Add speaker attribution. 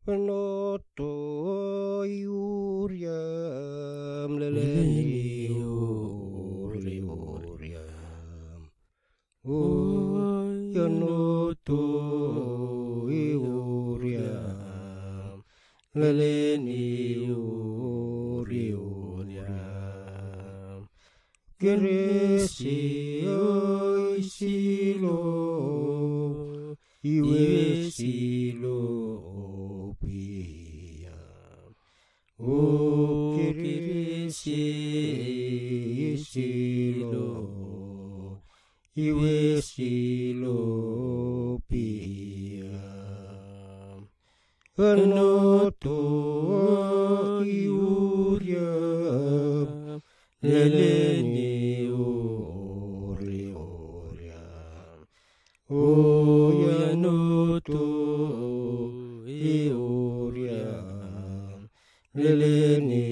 Speaker 1: Noto iuriam leleni uriam. Noto iuriam leleni uriam. Geresi silo iwe silo piam. O geresi silo iwe silo piam. Noto iuriam leleni uriam. O noto iuriam leleni